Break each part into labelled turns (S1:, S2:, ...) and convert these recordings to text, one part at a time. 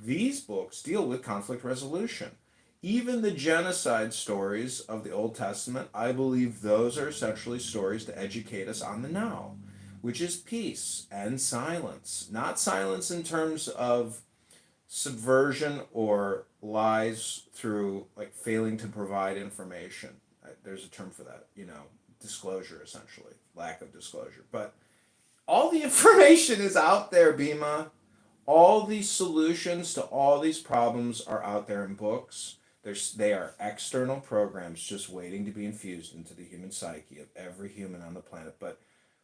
S1: these books deal with conflict resolution. Even the genocide stories of the Old Testament, I believe those are essentially stories to educate us on the now, which is peace and silence. Not silence in terms of subversion or lies through like failing to provide information. There's a term for that, disclosure essentially, lack of disclosure. But all the information is out there, Bima. All these solutions to all these problems are out there in books. They are external programs just waiting to be infused into the human psyche of every human on the planet. But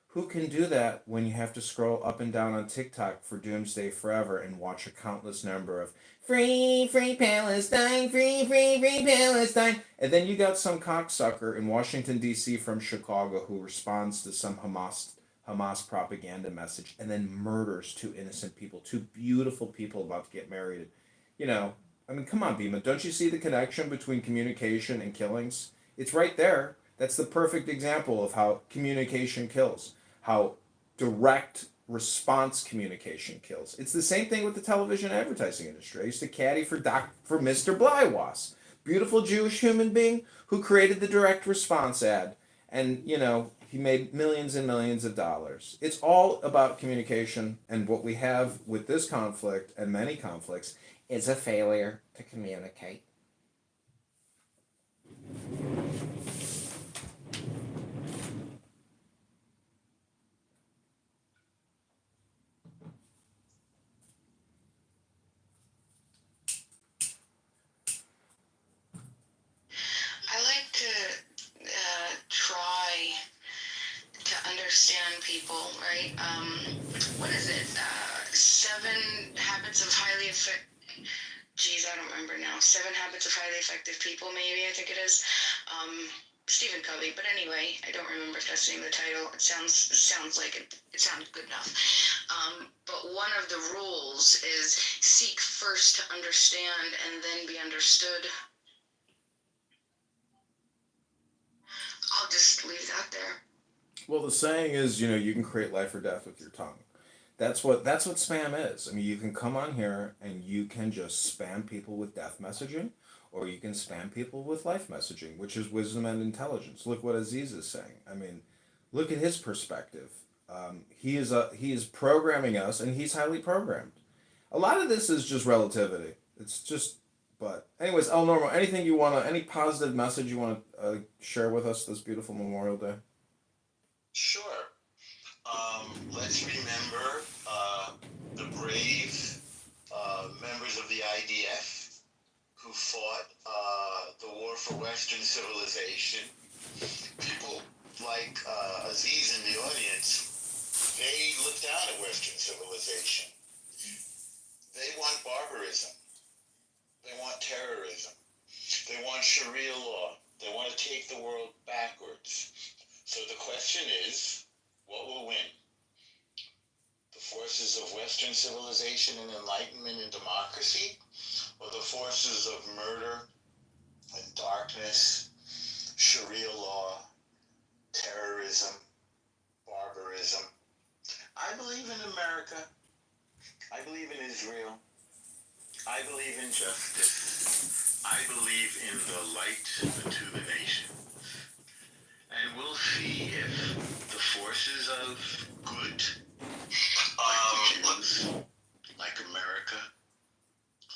S1: who can do that when you have to scroll up and down on TikTok for Doomsday Forever and watch a countless number of free, free Palestine, free, free, free Palestine? And then you got some cocksucker in Washington, D.C. from Chicago who responds to some Hamas propaganda message and then murders two innocent people, two beautiful people about to get married. You know, I mean, come on, Bima. Don't you see the connection between communication and killings? It's right there. That's the perfect example of how communication kills, how direct response communication kills. It's the same thing with the television advertising industry. I used to caddy for Mr. Blywas, beautiful Jewish human being who created the direct response ad, and he made millions and millions of dollars. It's all about communication, and what we have with this conflict and many conflicts is a failure to communicate.
S2: I like to try to understand people, right? What is it? 7 Habits of Highly Effective. Geez, I don't remember now. 7 Habits of Highly Effective People, maybe, I think it is. Stephen Covey, but anyway, I don't remember if that's the name of the title. It sounds like it. It sounds good enough. But one of the rules is seek first to understand and then be understood. I'll just leave that there.
S1: Well, the saying is, you can create life or death with your tongue. That's what spam is. I mean, you can come on here and you can just spam people with death messaging, or you can spam people with life messaging, which is wisdom and intelligence. Look what Aziz is saying. I mean, look at his perspective. He is programming us, and he's highly programmed. A lot of this is just relativity. It's just. But anyways, El Normo, any positive message you want to share with us this beautiful Memorial Day?
S3: Sure. Let's remember the brave members of the IDF who fought the war for Western civilization. People like Aziz in the audience, they look down at Western civilization. They want barbarism. They want terrorism. They want Sharia law. They want to take the world backwards. So the question is, what will win? The forces of Western civilization and enlightenment and democracy, or the forces of murder and darkness, Sharia law, terrorism, barbarism? I believe in America. I believe in Israel. I believe in justice. I believe in the light to the nation. And we'll see if the forces of good, like the Jews, like America,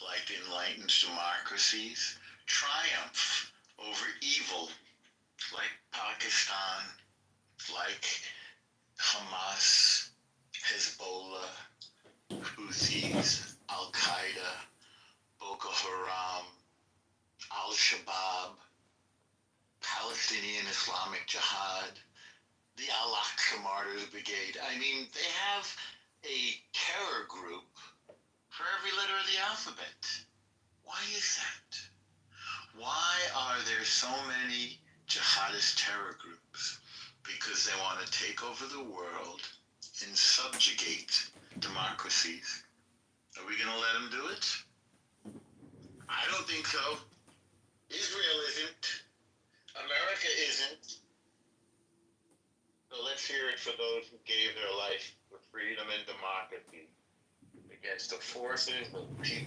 S3: like enlightened democracies, triumph over evil, like Pakistan, like Hamas, Hezbollah, Houthis, Al-Qaeda, Boko Haram, Al-Shabaab, Palestinian Islamic Jihad, the Al-Aqsa Martyrs Brigade. I mean, they have a terror group for every letter of the alphabet. Why is that? Why are there so many jihadist terror groups? Because they want to take over the world and subjugate democracies. Are we going to let them do it? I don't think so. Israel isn't. America isn't. So let's hear it for those who gave their life for freedom and democracy against the forces of people.